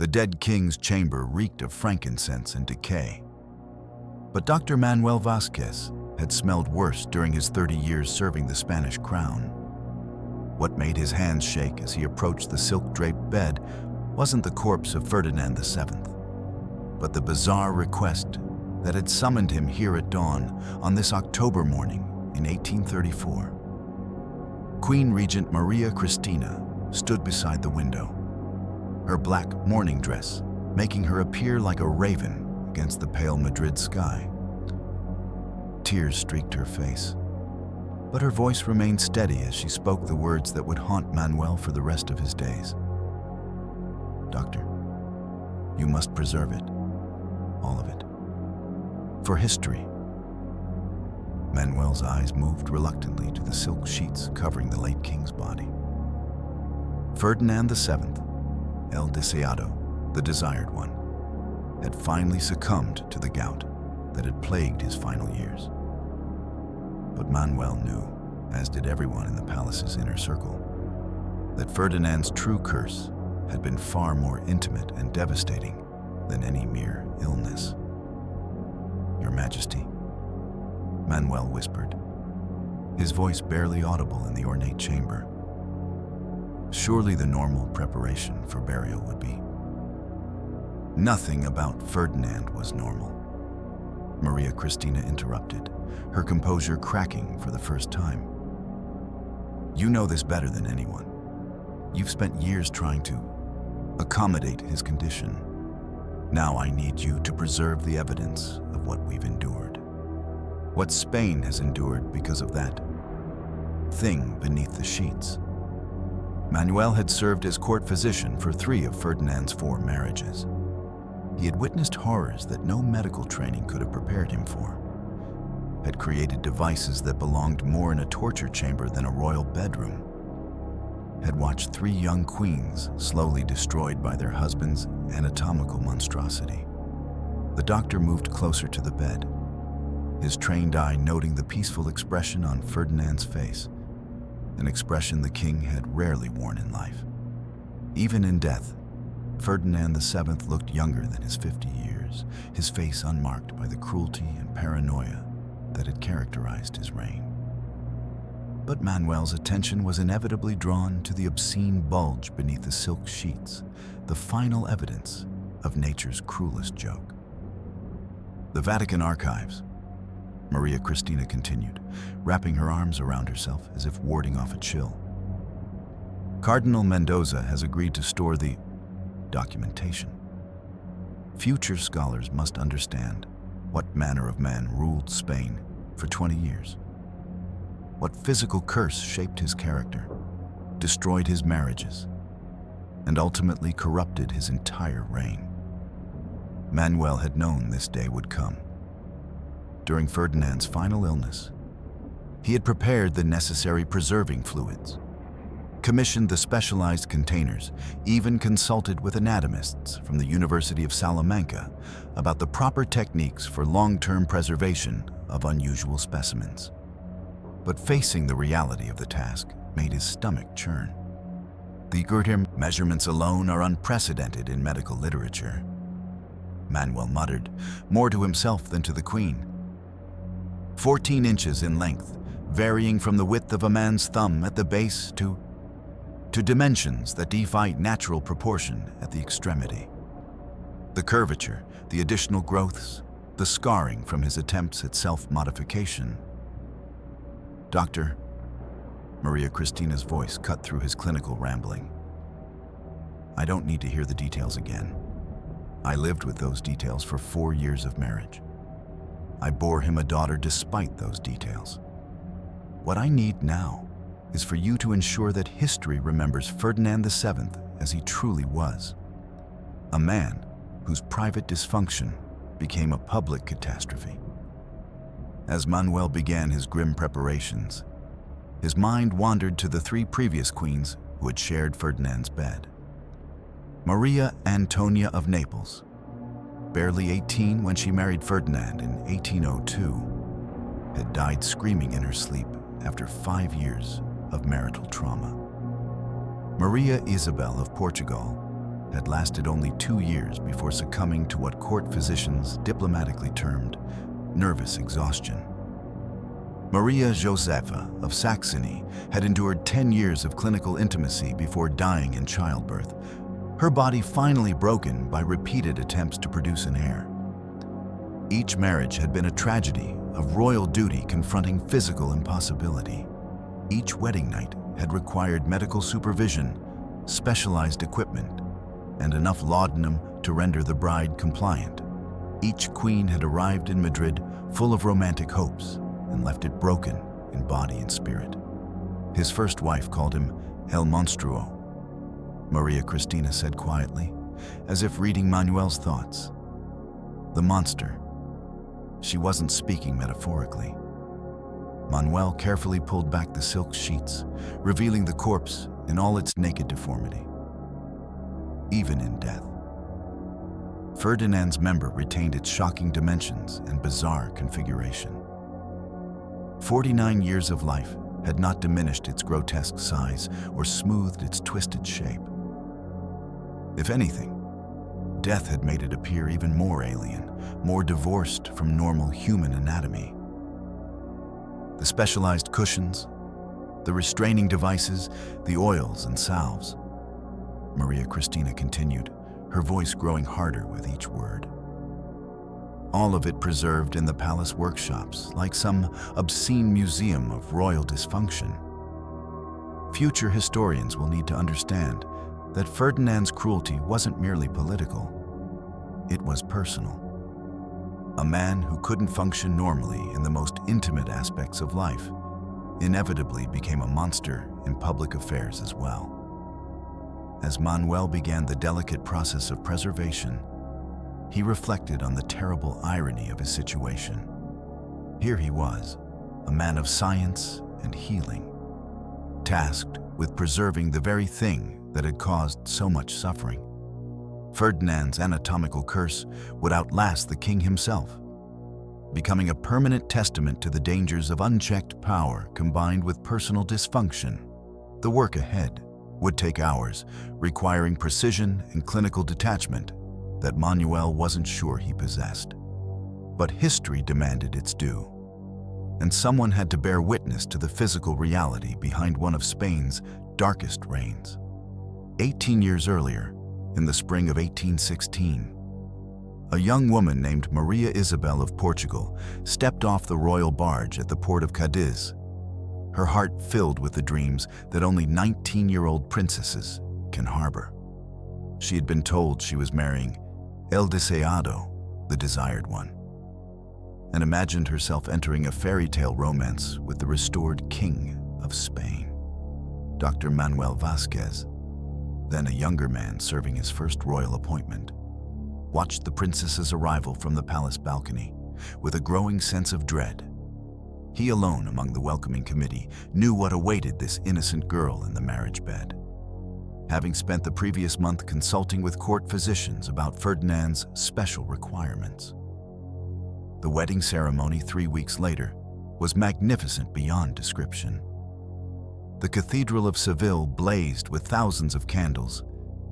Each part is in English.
The dead king's chamber reeked of frankincense and decay. But Dr. Manuel Vasquez had smelled worse during his 30 years serving the Spanish crown. What made his hands shake as he approached the silk-draped bed wasn't the corpse of Ferdinand VII, but the bizarre request that had summoned him here at dawn on this October morning in 1834. Queen Regent Maria Cristina stood beside the window, her black mourning dress making her appear like a raven against the pale Madrid sky. Tears streaked her face, but her voice remained steady as she spoke the words that would haunt Manuel for the rest of his days. Doctor, you must preserve it, all of it, for history. Manuel's eyes moved reluctantly to the silk sheets covering the late king's body. Ferdinand VII, El Deseado, the desired one, had finally succumbed to the gout that had plagued his final years. But Manuel knew, as did everyone in the palace's inner circle, that Ferdinand's true curse had been far more intimate and devastating than any mere illness. Your Majesty, Manuel whispered, his voice barely audible in the ornate chamber. Surely the normal preparation for burial would be. Nothing about Ferdinand was normal. Maria Cristina interrupted, her composure cracking for the first time. You know this better than anyone. You've spent years trying to accommodate his condition. Now I need you to preserve the evidence of what we've endured. What Spain has endured because of that thing beneath the sheets. Manuel had served as court physician for 3 of Ferdinand's 4 marriages. He had witnessed horrors that no medical training could have prepared him for, had created devices that belonged more in a torture chamber than a royal bedroom, had watched 3 young queens slowly destroyed by their husbands' anatomical monstrosity. The doctor moved closer to the bed, his trained eye noting the peaceful expression on Ferdinand's face, an expression the king had rarely worn in life. Even in death, Ferdinand VII looked younger than his 50 years, his face unmarked by the cruelty and paranoia that had characterized his reign. But Manuel's attention was inevitably drawn to the obscene bulge beneath the silk sheets, the final evidence of nature's cruelest joke. The Vatican archives, Maria Cristina continued, wrapping her arms around herself as if warding off a chill. Cardinal Mendoza has agreed to store the documentation. Future scholars must understand what manner of man ruled Spain for 20 years. What physical curse shaped his character, destroyed his marriages, and ultimately corrupted his entire reign. Manuel had known this day would come. During Ferdinand's final illness, he had prepared the necessary preserving fluids, commissioned the specialized containers, even consulted with anatomists from the University of Salamanca about the proper techniques for long-term preservation of unusual specimens. But facing the reality of the task made his stomach churn. The Gürtel measurements alone are unprecedented in medical literature. Manuel muttered, more to himself than to the Queen. 14 inches in length, varying from the width of a man's thumb at the base to dimensions that defy natural proportion at the extremity. The curvature, the additional growths, the scarring from his attempts at self-modification. Doctor, Maria Cristina's voice cut through his clinical rambling. I don't need to hear the details again. I lived with those details for 4 years of marriage. I bore him a daughter despite those details. What I need now is for you to ensure that history remembers Ferdinand VII as he truly was. A man whose private dysfunction became a public catastrophe. As Manuel began his grim preparations, his mind wandered to the 3 previous queens who had shared Ferdinand's bed. Maria Antonia of Naples, barely 18 when she married Ferdinand in 1802, had died screaming in her sleep after 5 years of marital trauma. Maria Isabel of Portugal had lasted only 2 years before succumbing to what court physicians diplomatically termed nervous exhaustion. Maria Josepha of Saxony had endured 10 years of clinical intimacy before dying in childbirth, her body finally broken by repeated attempts to produce an heir. Each marriage had been a tragedy of royal duty confronting physical impossibility. Each wedding night had required medical supervision, specialized equipment, and enough laudanum to render the bride compliant. Each queen had arrived in Madrid full of romantic hopes and left it broken in body and spirit. His first wife called him El Monstruo. Maria Cristina said quietly, as if reading Manuel's thoughts. The monster. She wasn't speaking metaphorically. Manuel carefully pulled back the silk sheets, revealing the corpse in all its naked deformity. Even in death, Ferdinand's member retained its shocking dimensions and bizarre configuration. 49 years of life had not diminished its grotesque size or smoothed its twisted shape. If anything, death had made it appear even more alien, more divorced from normal human anatomy. The specialized cushions, the restraining devices, the oils and salves. Maria Cristina continued, her voice growing harder with each word. All of it preserved in the palace workshops, like some obscene museum of royal dysfunction. Future historians will need to understand that Ferdinand's cruelty wasn't merely political, it was personal. A man who couldn't function normally in the most intimate aspects of life inevitably became a monster in public affairs as well. As Manuel began the delicate process of preservation, he reflected on the terrible irony of his situation. Here he was, a man of science and healing, tasked with preserving the very thing that had caused so much suffering. Ferdinand's anatomical curse would outlast the king himself, becoming a permanent testament to the dangers of unchecked power combined with personal dysfunction. The work ahead would take hours, requiring precision and clinical detachment that Manuel wasn't sure he possessed. But history demanded its due, and someone had to bear witness to the physical reality behind one of Spain's darkest reigns. 18 years earlier, in the spring of 1816, a young woman named Maria Isabel of Portugal stepped off the royal barge at the port of Cadiz, her heart filled with the dreams that only 19-year-old princesses can harbor. She had been told she was marrying El Deseado, the desired one, and imagined herself entering a fairy tale romance with the restored king of Spain, Dr. Manuel Vasquez. Then a younger man serving his first royal appointment watched the princess's arrival from the palace balcony with a growing sense of dread. He alone among the welcoming committee knew what awaited this innocent girl in the marriage bed. Having spent the previous month consulting with court physicians about Ferdinand's special requirements. The wedding ceremony 3 weeks later was magnificent beyond description. The Cathedral of Seville blazed with thousands of candles,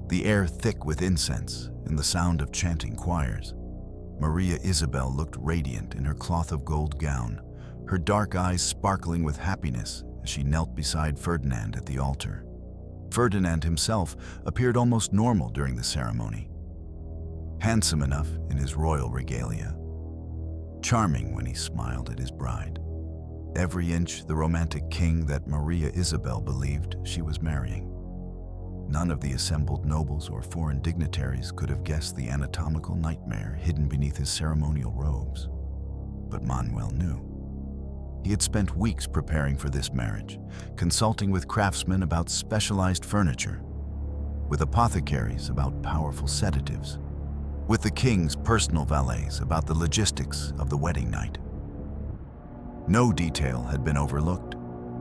the air thick with incense and the sound of chanting choirs. Maria Isabel looked radiant in her cloth of gold gown, her dark eyes sparkling with happiness as she knelt beside Ferdinand at the altar. Ferdinand himself appeared almost normal during the ceremony, handsome enough in his royal regalia, charming when he smiled at his bride. Every inch the romantic king that Maria Isabel believed she was marrying. None of the assembled nobles or foreign dignitaries could have guessed the anatomical nightmare hidden beneath his ceremonial robes. But Manuel knew. He had spent weeks preparing for this marriage, consulting with craftsmen about specialized furniture, with apothecaries about powerful sedatives, with the king's personal valets about the logistics of the wedding night. No detail had been overlooked,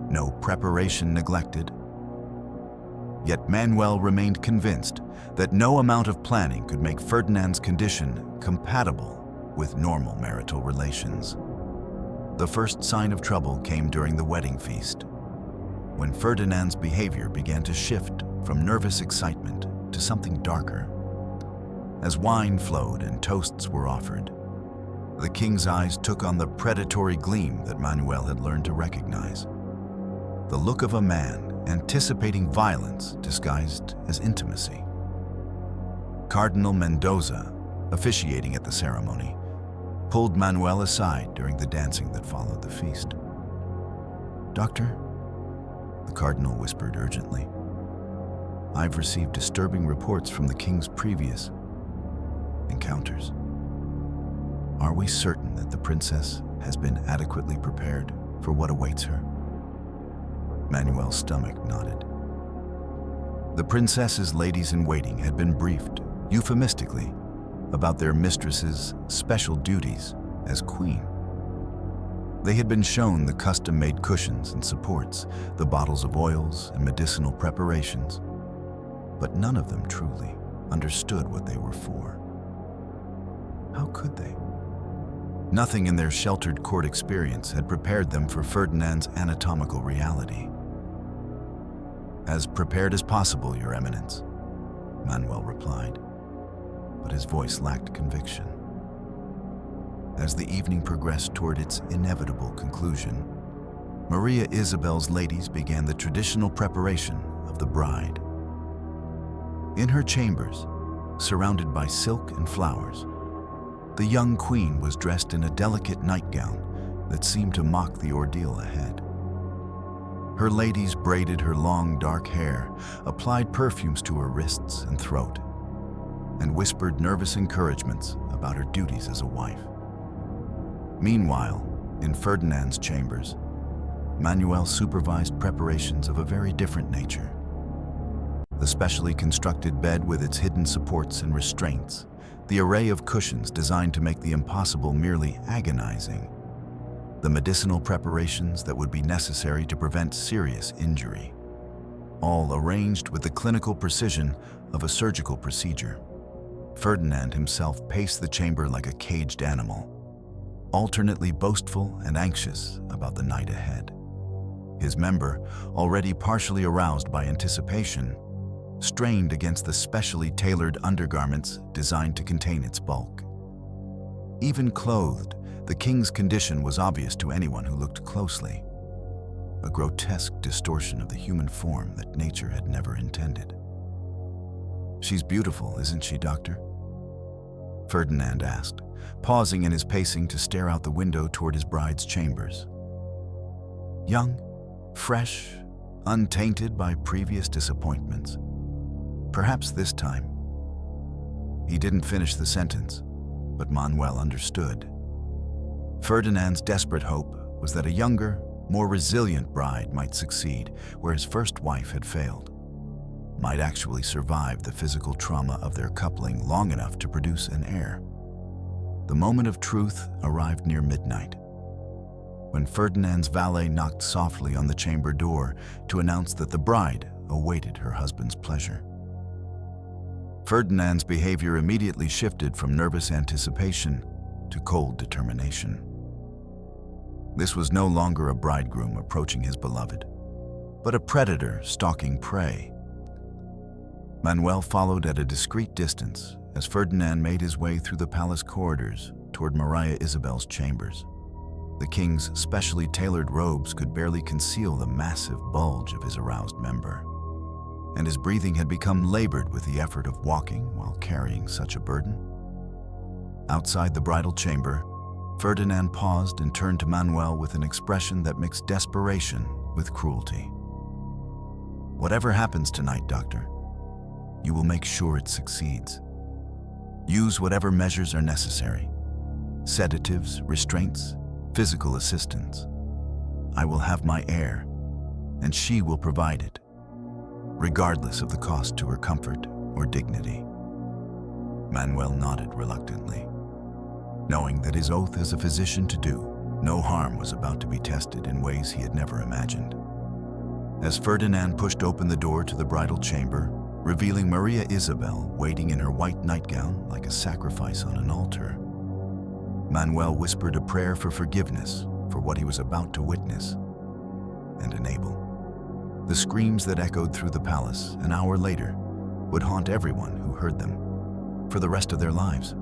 no preparation neglected. Yet Manuel remained convinced that no amount of planning could make Ferdinand's condition compatible with normal marital relations. The first sign of trouble came during the wedding feast, when Ferdinand's behavior began to shift from nervous excitement to something darker. As wine flowed and toasts were offered, the king's eyes took on the predatory gleam that Manuel had learned to recognize. The look of a man anticipating violence disguised as intimacy. Cardinal Mendoza, officiating at the ceremony, pulled Manuel aside during the dancing that followed the feast. "Doctor," the cardinal whispered urgently, "I've received disturbing reports from the king's previous encounters. Are we certain that the princess has been adequately prepared for what awaits her?" Manuel's stomach nodded. The princess's ladies-in-waiting had been briefed, euphemistically, about their mistress's special duties as queen. They had been shown the custom-made cushions and supports, the bottles of oils and medicinal preparations, but none of them truly understood what they were for. How could they? Nothing in their sheltered court experience had prepared them for Ferdinand's anatomical reality. "As prepared as possible, Your Eminence," Manuel replied, but his voice lacked conviction. As the evening progressed toward its inevitable conclusion, Maria Isabel's ladies began the traditional preparation of the bride. In her chambers, surrounded by silk and flowers, the young queen was dressed in a delicate nightgown that seemed to mock the ordeal ahead. Her ladies braided her long, dark hair, applied perfumes to her wrists and throat, and whispered nervous encouragements about her duties as a wife. Meanwhile, in Ferdinand's chambers, Manuel supervised preparations of a very different nature. The specially constructed bed with its hidden supports and restraints, the array of cushions designed to make the impossible merely agonizing, the medicinal preparations that would be necessary to prevent serious injury, all arranged with the clinical precision of a surgical procedure. Ferdinand himself paced the chamber like a caged animal, alternately boastful and anxious about the night ahead. His member, already partially aroused by anticipation, strained against the specially tailored undergarments designed to contain its bulk. Even clothed, the king's condition was obvious to anyone who looked closely, a grotesque distortion of the human form that nature had never intended. "She's beautiful, isn't she, Doctor?" Ferdinand asked, pausing in his pacing to stare out the window toward his bride's chambers. Young, fresh, untainted by previous disappointments. Perhaps this time. He didn't finish the sentence, but Manuel understood. Ferdinand's desperate hope was that a younger, more resilient bride might succeed where his first wife had failed, might actually survive the physical trauma of their coupling long enough to produce an heir. The moment of truth arrived near midnight, when Ferdinand's valet knocked softly on the chamber door to announce that the bride awaited her husband's pleasure. Ferdinand's behavior immediately shifted from nervous anticipation to cold determination. This was no longer a bridegroom approaching his beloved, but a predator stalking prey. Manuel followed at a discreet distance as Ferdinand made his way through the palace corridors toward Maria Isabel's chambers. The king's specially tailored robes could barely conceal the massive bulge of his aroused member, and his breathing had become labored with the effort of walking while carrying such a burden. Outside the bridal chamber, Ferdinand paused and turned to Manuel with an expression that mixed desperation with cruelty. "Whatever happens tonight, Doctor, you will make sure it succeeds. Use whatever measures are necessary. Sedatives, restraints, physical assistance. I will have my heir, and she will provide it, regardless of the cost to her comfort or dignity." Manuel nodded reluctantly, knowing that his oath as a physician to do no harm was about to be tested in ways he had never imagined. As Ferdinand pushed open the door to the bridal chamber, revealing Maria Isabel waiting in her white nightgown like a sacrifice on an altar, Manuel whispered a prayer for forgiveness for what he was about to witness and enable. The screams that echoed through the palace an hour later would haunt everyone who heard them for the rest of their lives.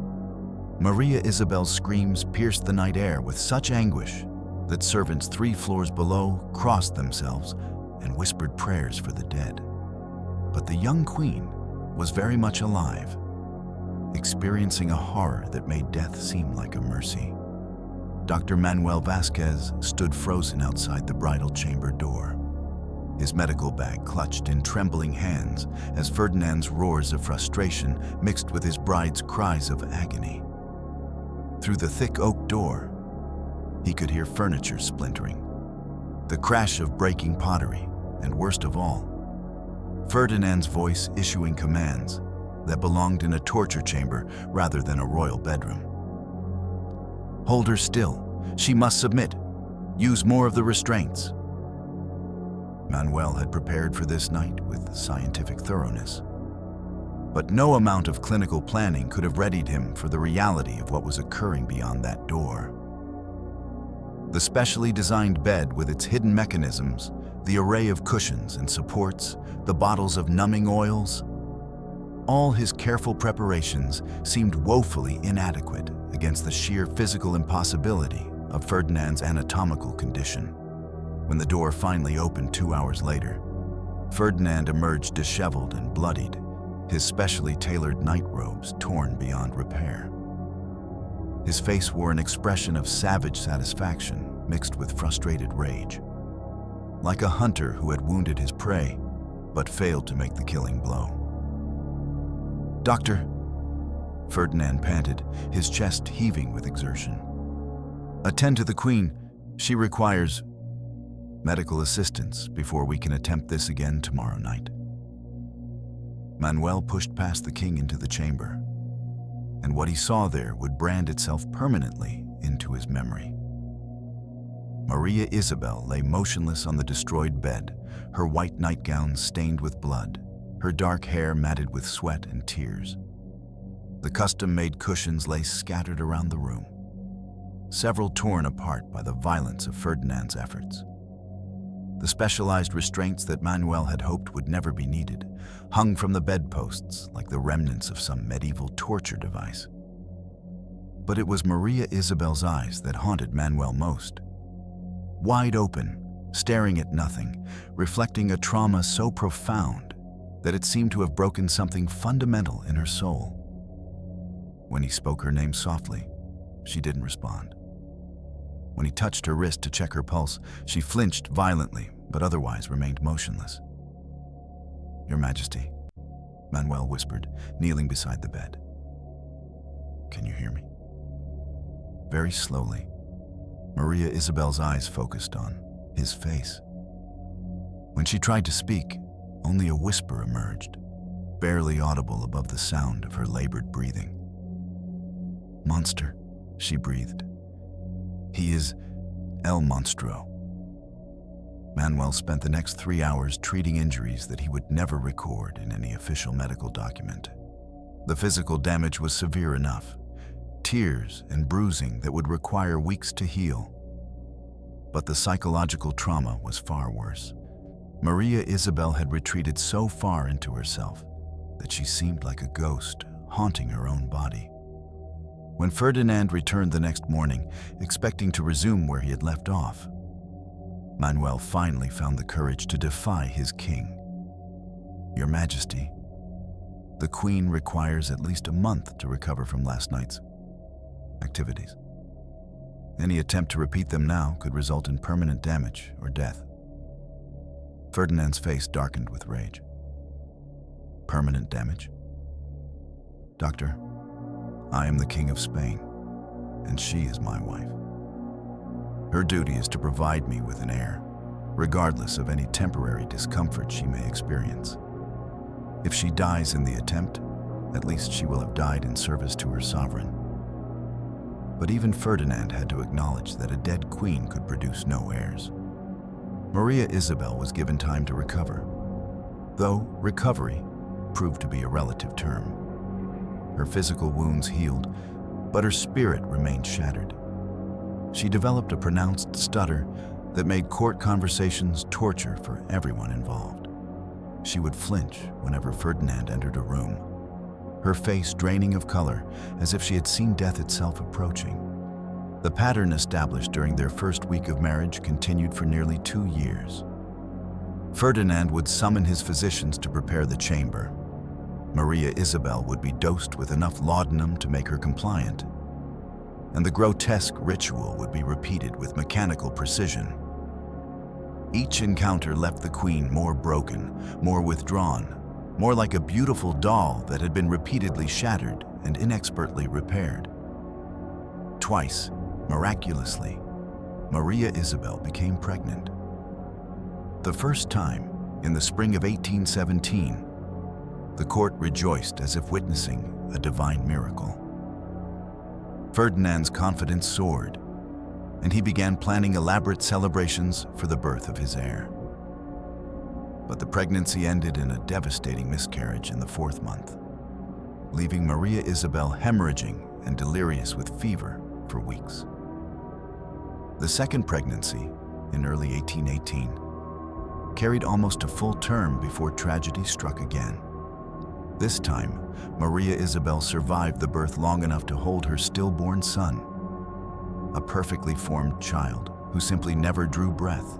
Maria Isabel's screams pierced the night air with such anguish that servants 3 floors below crossed themselves and whispered prayers for the dead. But the young queen was very much alive, experiencing a horror that made death seem like a mercy. Dr. Manuel Vasquez stood frozen outside the bridal chamber door, his medical bag clutched in trembling hands as Ferdinand's roars of frustration mixed with his bride's cries of agony. Through the thick oak door, he could hear furniture splintering, the crash of breaking pottery, and worst of all, Ferdinand's voice issuing commands that belonged in a torture chamber rather than a royal bedroom. Hold her still. She must submit. Use more of the restraints. Manuel had prepared for this night with scientific thoroughness. But no amount of clinical planning could have readied him for the reality of what was occurring beyond that door. The specially designed bed with its hidden mechanisms, the array of cushions and supports, the bottles of numbing oils, all his careful preparations seemed woefully inadequate against the sheer physical impossibility of Ferdinand's anatomical condition. When the door finally opened 2 hours later, Ferdinand emerged disheveled and bloodied, his specially tailored night robes torn beyond repair. His face wore an expression of savage satisfaction mixed with frustrated rage, like a hunter who had wounded his prey but failed to make the killing blow. "Doctor," Ferdinand panted, his chest heaving with exertion. "Attend to the Queen. She requires medical assistance before we can attempt this again tomorrow night." Manuel pushed past the king into the chamber, and what he saw there would brand itself permanently into his memory. Maria Isabel lay motionless on the destroyed bed, her white nightgown stained with blood, her dark hair matted with sweat and tears. The custom-made cushions lay scattered around the room, several torn apart by the violence of Ferdinand's efforts. The specialized restraints that Manuel had hoped would never be needed hung from the bedposts like the remnants of some medieval torture device. But it was Maria Isabel's eyes that haunted Manuel most. Wide open, staring at nothing, reflecting a trauma so profound that it seemed to have broken something fundamental in her soul. When he spoke her name softly, she didn't respond. When he touched her wrist to check her pulse, she flinched violently, but otherwise remained motionless. "Your Majesty," Manuel whispered, kneeling beside the bed. "Can you hear me?" Very slowly, Maria Isabel's eyes focused on his face. When she tried to speak, only a whisper emerged, barely audible above the sound of her labored breathing. "Monster," she breathed. "He is El Monstro." Manuel spent the next 3 hours treating injuries that he would never record in any official medical document. The physical damage was severe enough, tears and bruising that would require weeks to heal. But the psychological trauma was far worse. Maria Isabel had retreated so far into herself that she seemed like a ghost haunting her own body. When Ferdinand returned the next morning, expecting to resume where he had left off, Manuel finally found the courage to defy his king. "Your Majesty, the Queen requires at least a month to recover from last night's activities. Any attempt to repeat them now could result in permanent damage or death." Ferdinand's face darkened with rage. "Permanent damage? Doctor, I am the King of Spain, and she is my wife. Her duty is to provide me with an heir, regardless of any temporary discomfort she may experience. If she dies in the attempt, at least she will have died in service to her sovereign." But even Ferdinand had to acknowledge that a dead queen could produce no heirs. Maria Isabel was given time to recover, though recovery proved to be a relative term. Her physical wounds healed, but her spirit remained shattered. She developed a pronounced stutter that made court conversations torture for everyone involved. she would flinch whenever Ferdinand entered a room, her face draining of color as if she had seen death itself approaching. The pattern established during their first week of marriage continued for nearly 2 years. Ferdinand would summon his physicians to prepare the chamber. Maria Isabel would be dosed with enough laudanum to make her compliant, and the grotesque ritual would be repeated with mechanical precision. Each encounter left the queen more broken, more withdrawn, more like a beautiful doll that had been repeatedly shattered and inexpertly repaired. Twice, miraculously, Maria Isabel became pregnant. The first time, in the spring of 1817, the court rejoiced as if witnessing a divine miracle. Ferdinand's confidence soared, and he began planning elaborate celebrations for the birth of his heir. But the pregnancy ended in a devastating miscarriage in the 4th month, leaving Maria Isabel hemorrhaging and delirious with fever for weeks. The second pregnancy, in early 1818, carried almost a full term before tragedy struck again. This time, Maria Isabel survived the birth long enough to hold her stillborn son, a perfectly formed child who simply never drew breath.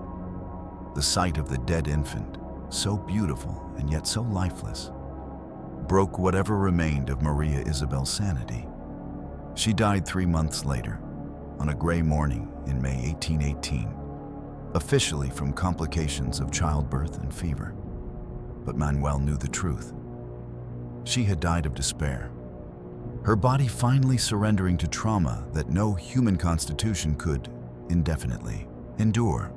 The sight of the dead infant, so beautiful and yet so lifeless, broke whatever remained of Maria Isabel's sanity. She died 3 months later, on a gray morning in May 1818, officially from complications of childbirth and fever. But Manuel knew the truth. She had died of despair, her body finally surrendering to trauma that no human constitution could, indefinitely, endure.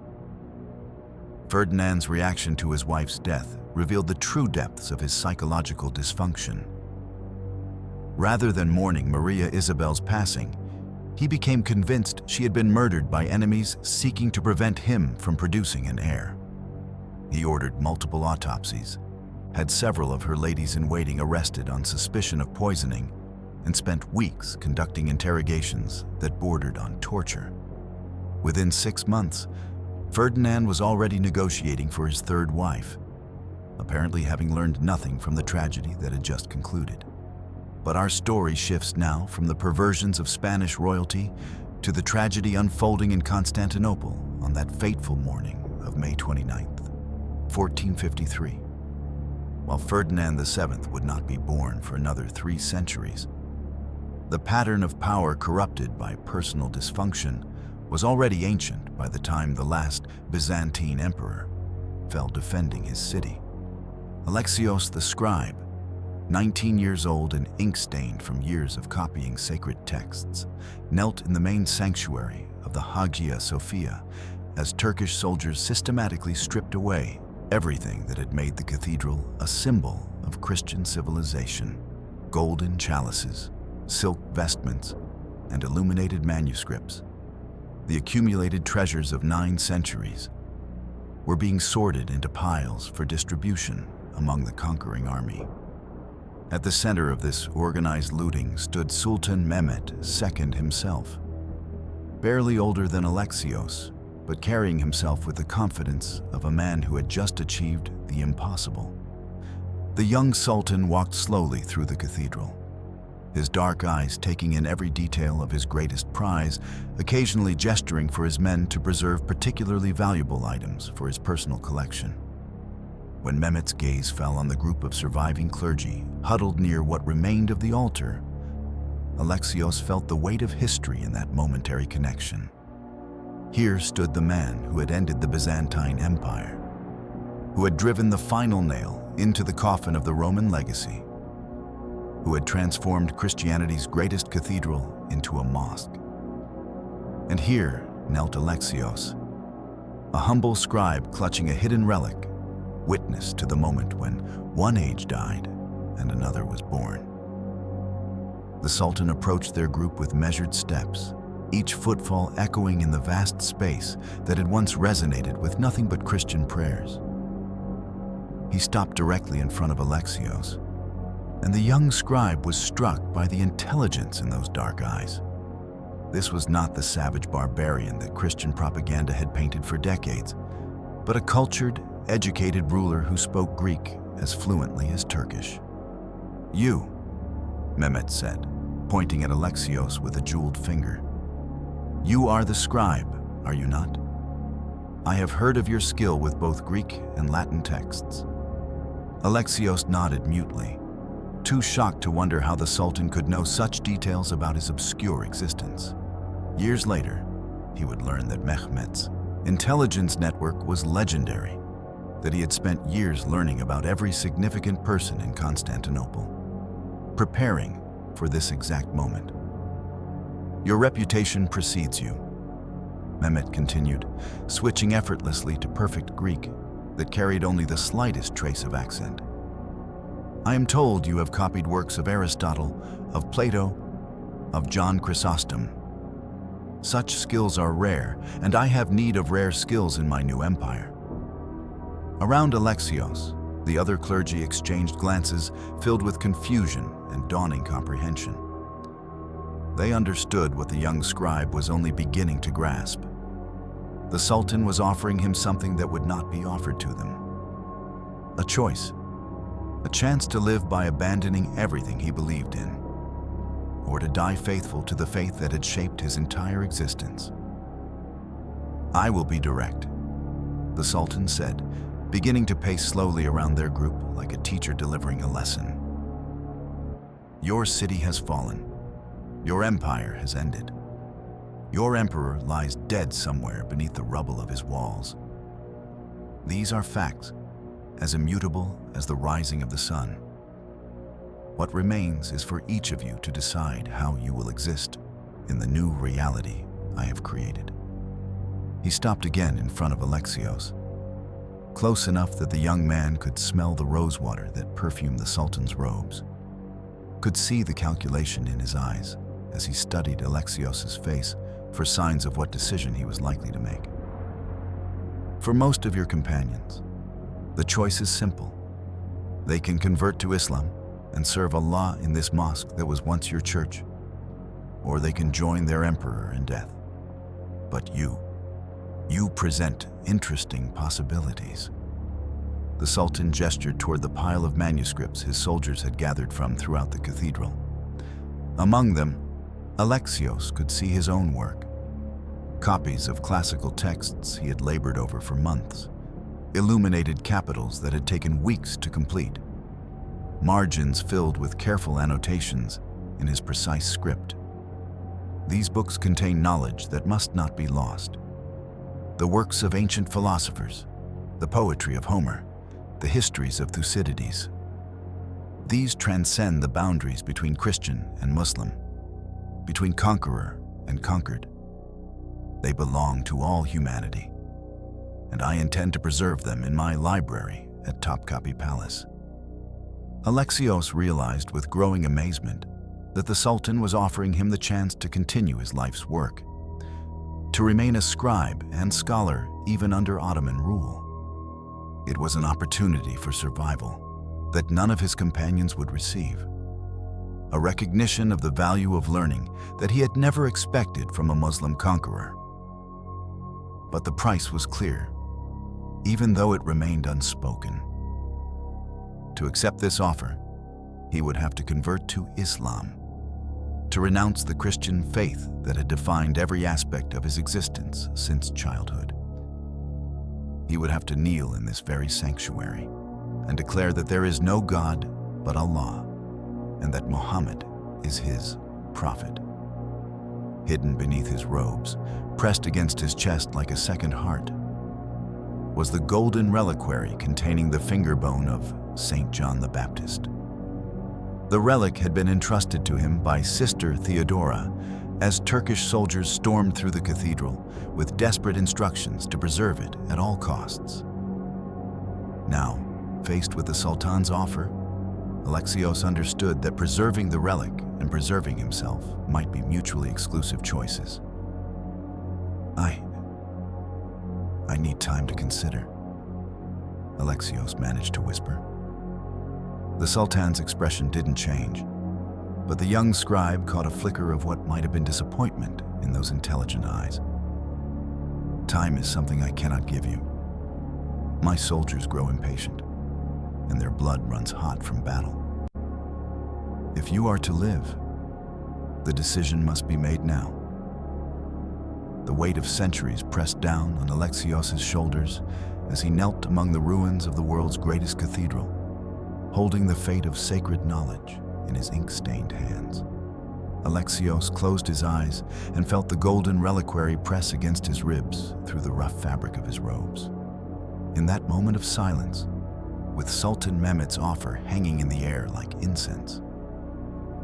Ferdinand's reaction to his wife's death revealed the true depths of his psychological dysfunction. Rather than mourning Maria Isabel's passing, he became convinced she had been murdered by enemies seeking to prevent him from producing an heir. He ordered multiple autopsies, had several of her ladies-in-waiting arrested on suspicion of poisoning, and spent weeks conducting interrogations that bordered on torture. Within 6 months, Ferdinand was already negotiating for his 3rd wife, apparently having learned nothing from the tragedy that had just concluded. But our story shifts now from the perversions of Spanish royalty to the tragedy unfolding in Constantinople on that fateful morning of May 29th, 1453. While Ferdinand VII would not be born for another 3 centuries, the pattern of power corrupted by personal dysfunction was already ancient by the time the last Byzantine emperor fell defending his city. Alexios the scribe, 19 years old and ink-stained from years of copying sacred texts, knelt in the main sanctuary of the Hagia Sophia as Turkish soldiers systematically stripped away everything that had made the cathedral a symbol of Christian civilization. Golden chalices, silk vestments, and illuminated manuscripts, the accumulated treasures of 9 centuries, were being sorted into piles for distribution among the conquering army. At the center of this organized looting stood Sultan Mehmet II himself, barely older than Alexios, but carrying himself with the confidence of a man who had just achieved the impossible. The young sultan walked slowly through the cathedral, his dark eyes taking in every detail of his greatest prize, occasionally gesturing for his men to preserve particularly valuable items for his personal collection. When Mehmet's gaze fell on the group of surviving clergy huddled near what remained of the altar, Alexios felt the weight of history in that momentary connection. Here stood the man who had ended the Byzantine Empire, who had driven the final nail into the coffin of the Roman legacy, who had transformed Christianity's greatest cathedral into a mosque. And here knelt Alexios, a humble scribe clutching a hidden relic, witness to the moment when one age died and another was born. The Sultan approached their group with measured steps, each footfall echoing in the vast space that had once resonated with nothing but Christian prayers. He stopped directly in front of Alexios, and the young scribe was struck by the intelligence in those dark eyes. This was not the savage barbarian that Christian propaganda had painted for decades, but a cultured educated ruler who spoke Greek as fluently as Turkish. "You," Mehmet said, pointing at Alexios with a jeweled finger. "You are the scribe, are you not? I have heard of your skill with both Greek and Latin texts." Alexios nodded mutely, too shocked to wonder how the Sultan could know such details about his obscure existence. Years later, he would learn that Mehmet's intelligence network was legendary, that he had spent years learning about every significant person in Constantinople, preparing for this exact moment. "Your reputation precedes you," Mehmet continued, switching effortlessly to perfect Greek that carried only the slightest trace of accent. "I am told you have copied works of Aristotle, of Plato, of John Chrysostom. Such skills are rare, and I have need of rare skills in my new empire." Around Alexios, the other clergy exchanged glances filled with confusion and dawning comprehension. They understood what the young scribe was only beginning to grasp. The Sultan was offering him something that would not be offered to them. A choice, a chance to live by abandoning everything he believed in, or to die faithful to the faith that had shaped his entire existence. "I will be direct," the Sultan said, beginning to pace slowly around their group like a teacher delivering a lesson. "Your city has fallen. Your empire has ended. Your emperor lies dead somewhere beneath the rubble of his walls. These are facts, as immutable as the rising of the sun. What remains is for each of you to decide how you will exist in the new reality I have created." He stopped again in front of Alexios, close enough that the young man could smell the rosewater that perfumed the Sultan's robes, could see the calculation in his eyes as he studied Alexios' face for signs of what decision he was likely to make. "For most of your companions, the choice is simple. They can convert to Islam and serve Allah in this mosque that was once your church, or they can join their emperor in death. But you present interesting possibilities." The Sultan gestured toward the pile of manuscripts his soldiers had gathered from throughout the cathedral. Among them, Alexios could see his own work. Copies of classical texts he had labored over for months, illuminated capitals that had taken weeks to complete, margins filled with careful annotations in his precise script. These books contain knowledge that must not be lost. The works of ancient philosophers, the poetry of Homer, the histories of Thucydides. These transcend the boundaries between Christian and Muslim, between conqueror and conquered. They belong to all humanity, and I intend to preserve them in my library at Topkapi Palace. Alexios realized with growing amazement that the Sultan was offering him the chance to continue his life's work, to remain a scribe and scholar even under Ottoman rule. It was an opportunity for survival that none of his companions would receive, a recognition of the value of learning that he had never expected from a Muslim conqueror. But the price was clear, even though it remained unspoken. To accept this offer, he would have to convert to Islam, to renounce the Christian faith that had defined every aspect of his existence since childhood. He would have to kneel in this very sanctuary and declare that there is no God but Allah, and that Muhammad is his prophet. Hidden beneath his robes, pressed against his chest like a second heart, was the golden reliquary containing the finger bone of Saint John the Baptist. The relic had been entrusted to him by Sister Theodora as Turkish soldiers stormed through the cathedral with desperate instructions to preserve it at all costs. Now, faced with the Sultan's offer, Alexios understood that preserving the relic and preserving himself might be mutually exclusive choices. I need time to consider," Alexios managed to whisper. The Sultan's expression didn't change, but the young scribe caught a flicker of what might have been disappointment in those intelligent eyes. "Time is something I cannot give you. My soldiers grow impatient, and their blood runs hot from battle. If you are to live, the decision must be made now. The weight of centuries pressed down on Alexios' shoulders as he knelt among the ruins of the world's greatest cathedral, holding the fate of sacred knowledge in his ink-stained hands. Alexios closed his eyes and felt the golden reliquary press against his ribs through the rough fabric of his robes. In that moment of silence, with Sultan Mehmet's offer hanging in the air like incense,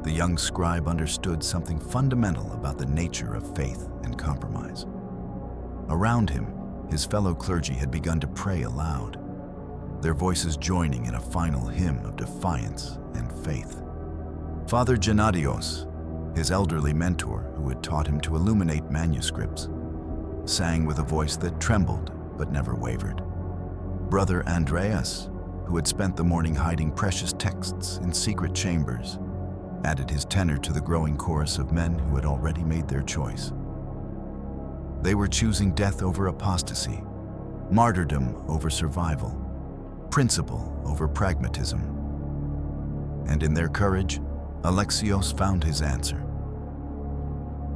the young scribe understood something fundamental about the nature of faith and compromise. Around him, his fellow clergy had begun to pray aloud, their voices joining in a final hymn of defiance and faith. Father Gennadios, his elderly mentor who had taught him to illuminate manuscripts, sang with a voice that trembled but never wavered. Brother Andreas, who had spent the morning hiding precious texts in secret chambers, added his tenor to the growing chorus of men who had already made their choice. They were choosing death over apostasy, martyrdom over survival, principle over pragmatism. And in their courage, Alexios found his answer.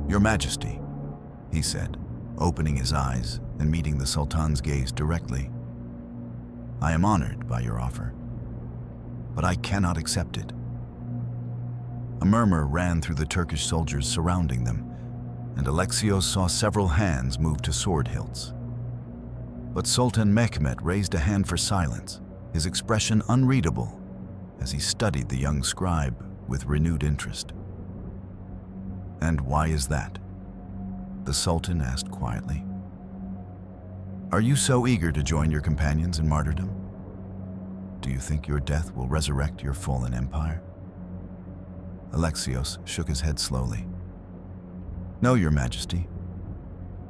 "Your Majesty," he said, opening his eyes and meeting the Sultan's gaze directly, "I am honored by your offer, but I cannot accept it." A murmur ran through the Turkish soldiers surrounding them, and Alexios saw several hands move to sword hilts. But Sultan Mehmet raised a hand for silence, his expression unreadable as he studied the young scribe with renewed interest. "And why is that?" the Sultan asked quietly. "Are you so eager to join your companions in martyrdom? Do you think your death will resurrect your fallen empire?" Alexios shook his head slowly. "No, Your Majesty.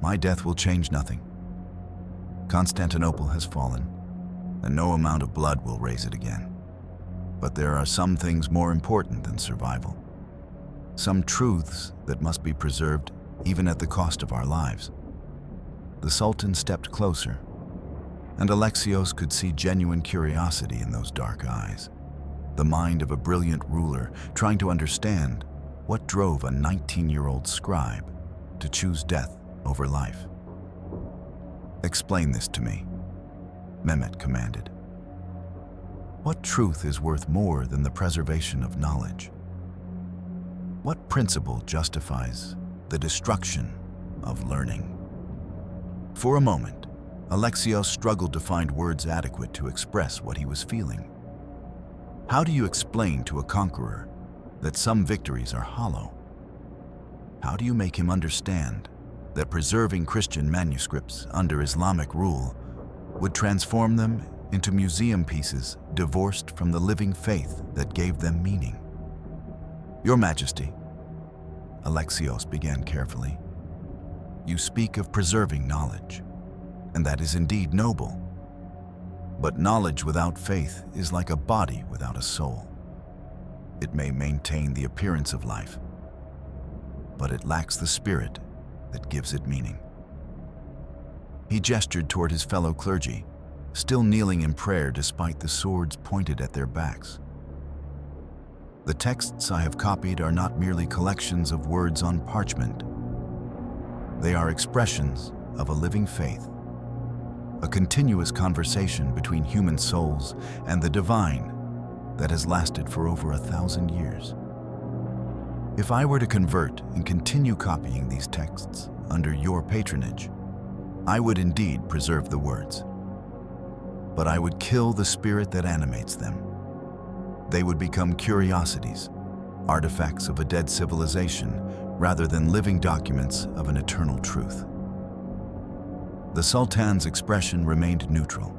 My death will change nothing. Constantinople has fallen, and no amount of blood will raise it again. But there are some things more important than survival. Some truths that must be preserved even at the cost of our lives." The Sultan stepped closer, and Alexios could see genuine curiosity in those dark eyes. The mind of a brilliant ruler trying to understand what drove a 19-year-old scribe to choose death over life. "Explain this to me," Mehmet commanded. "What truth is worth more than the preservation of knowledge? What principle justifies the destruction of learning?" For a moment, Alexios struggled to find words adequate to express what he was feeling. How do you explain to a conqueror that some victories are hollow? How do you make him understand that preserving Christian manuscripts under Islamic rule would transform them into museum pieces divorced from the living faith that gave them meaning? "Your Majesty," Alexios began carefully, "you speak of preserving knowledge, and that is indeed noble. But knowledge without faith is like a body without a soul. It may maintain the appearance of life, but it lacks the spirit that gives it meaning." He gestured toward his fellow clergy, still kneeling in prayer despite the swords pointed at their backs. "The texts I have copied are not merely collections of words on parchment. They are expressions of a living faith, a continuous conversation between human souls and the divine that has lasted for over 1,000 years. If I were to convert and continue copying these texts under your patronage, I would indeed preserve the words. But I would kill the spirit that animates them. They would become curiosities, artifacts of a dead civilization, rather than living documents of an eternal truth." The Sultan's expression remained neutral,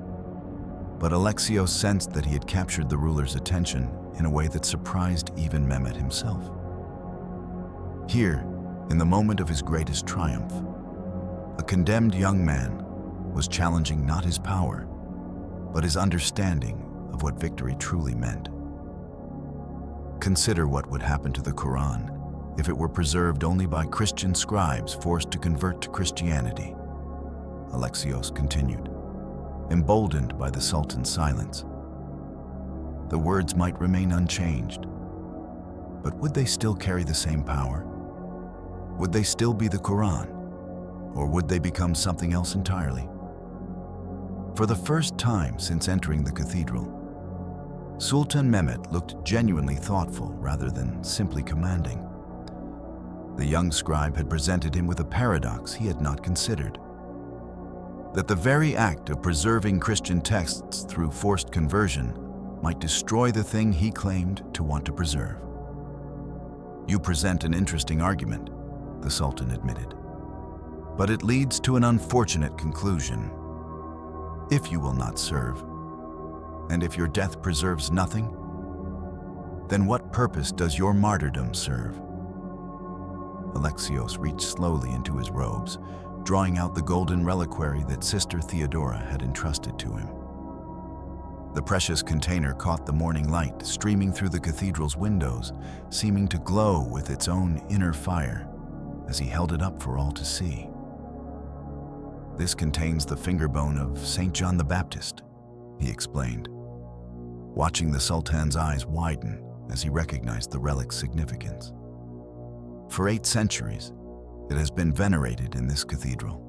but Alexios sensed that he had captured the ruler's attention in a way that surprised even Mehmet himself. Here, in the moment of his greatest triumph, a condemned young man was challenging not his power, but his understanding of what victory truly meant. Consider what would happen to the Quran if it were preserved only by Christian scribes forced to convert to Christianity, Alexios continued. emboldened by the Sultan's silence. The words might remain unchanged, but would they still carry the same power? Would they still be the Quran, or would they become something else entirely? For the first time since entering the cathedral, Sultan Mehmet looked genuinely thoughtful rather than simply commanding. The young scribe had presented him with a paradox he had not considered: that the very act of preserving Christian texts through forced conversion might destroy the thing he claimed to want to preserve. "You present an interesting argument," the Sultan admitted, "but it leads to an unfortunate conclusion. If you will not serve, and if your death preserves nothing, then what purpose does your martyrdom serve?" Alexios reached slowly into his robes, drawing out the golden reliquary that Sister Theodora had entrusted to him. The precious container caught the morning light streaming through the cathedral's windows, seeming to glow with its own inner fire as he held it up for all to see. "This contains the finger bone of St. John the Baptist," he explained, watching the Sultan's eyes widen as he recognized the relic's significance. For 8 centuries, it has been venerated in this cathedral.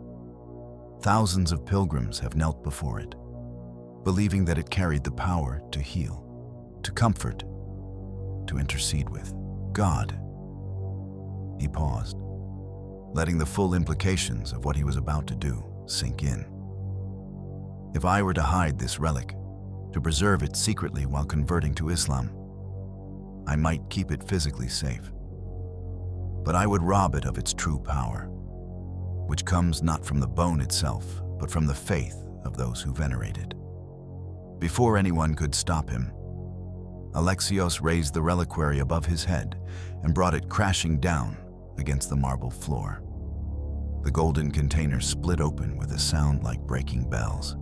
Thousands of pilgrims have knelt before it, believing that it carried the power to heal, to comfort, to intercede with God. He paused, letting the full implications of what he was about to do sink in. "If I were to hide this relic, to preserve it secretly while converting to Islam, I might keep it physically safe. But I would rob it of its true power, which comes not from the bone itself, but from the faith of those who venerate it." Before anyone could stop him, Alexios raised the reliquary above his head and brought it crashing down against the marble floor. The golden container split open with a sound like breaking bells,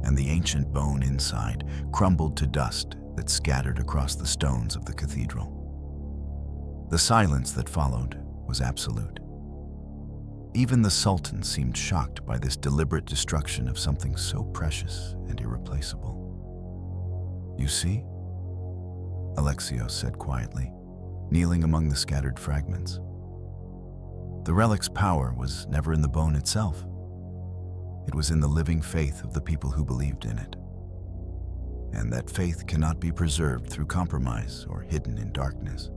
and the ancient bone inside crumbled to dust that scattered across the stones of the cathedral. The silence that followed was absolute. Even the Sultan seemed shocked by this deliberate destruction of something so precious and irreplaceable. "You see?" Alexios said quietly, kneeling among the scattered fragments. "The relic's power was never in the bone itself. It was in the living faith of the people who believed in it. And that faith cannot be preserved through compromise or hidden in darkness.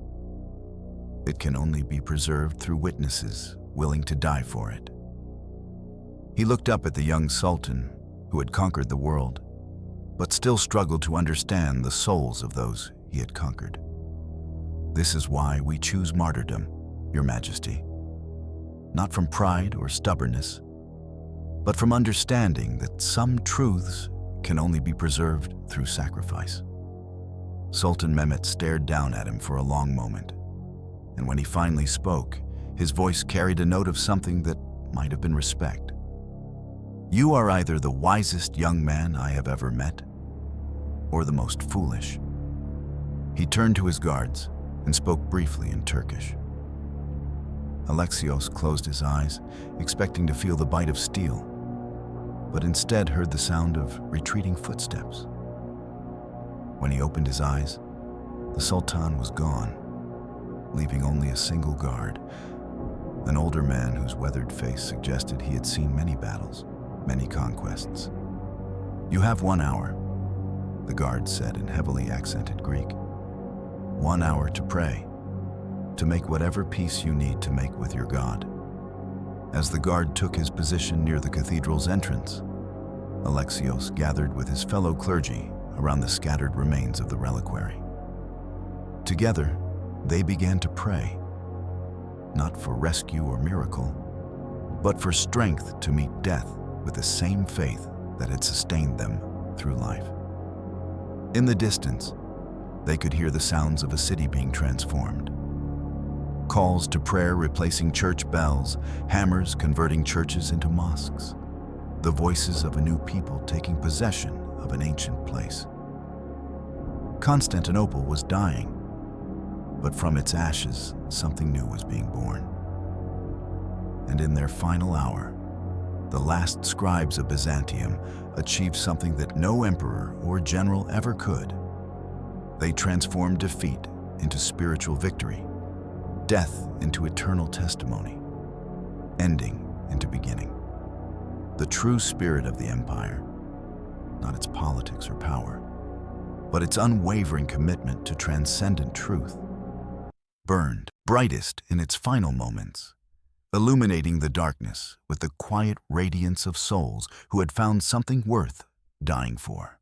It can only be preserved through witnesses willing to die for it." He looked up at the young Sultan, who had conquered the world, but still struggled to understand the souls of those he had conquered. "This is why we choose martyrdom, Your Majesty. Not from pride or stubbornness, but from understanding that some truths can only be preserved through sacrifice." Sultan Mehmet stared down at him for a long moment, and when he finally spoke, his voice carried a note of something that might have been respect. "You are either the wisest young man I have ever met, or the most foolish." He turned to his guards and spoke briefly in Turkish. Alexios closed his eyes, expecting to feel the bite of steel, but instead heard the sound of retreating footsteps. When he opened his eyes, the Sultan was gone, leaving only a single guard, an older man whose weathered face suggested he had seen many battles, many conquests. "You have 1 hour," the guard said in heavily accented Greek. 1 hour to pray, to make whatever peace you need to make with your God." As the guard took his position near the cathedral's entrance, Alexios gathered with his fellow clergy around the scattered remains of the reliquary. Together, they began to pray, not for rescue or miracle, but for strength to meet death with the same faith that had sustained them through life. In the distance, they could hear the sounds of a city being transformed. Calls to prayer replacing church bells, hammers converting churches into mosques, the voices of a new people taking possession of an ancient place. Constantinople was dying, but from its ashes, something new was being born. And in their final hour, The last scribes of Byzantium achieved something that no emperor or general ever could. They transformed defeat into spiritual victory, death into eternal testimony, ending into beginning. The true spirit of the empire, not its politics or power, but its unwavering commitment to transcendent truth, burned brightest in its final moments, illuminating the darkness with the quiet radiance of souls who had found something worth dying for.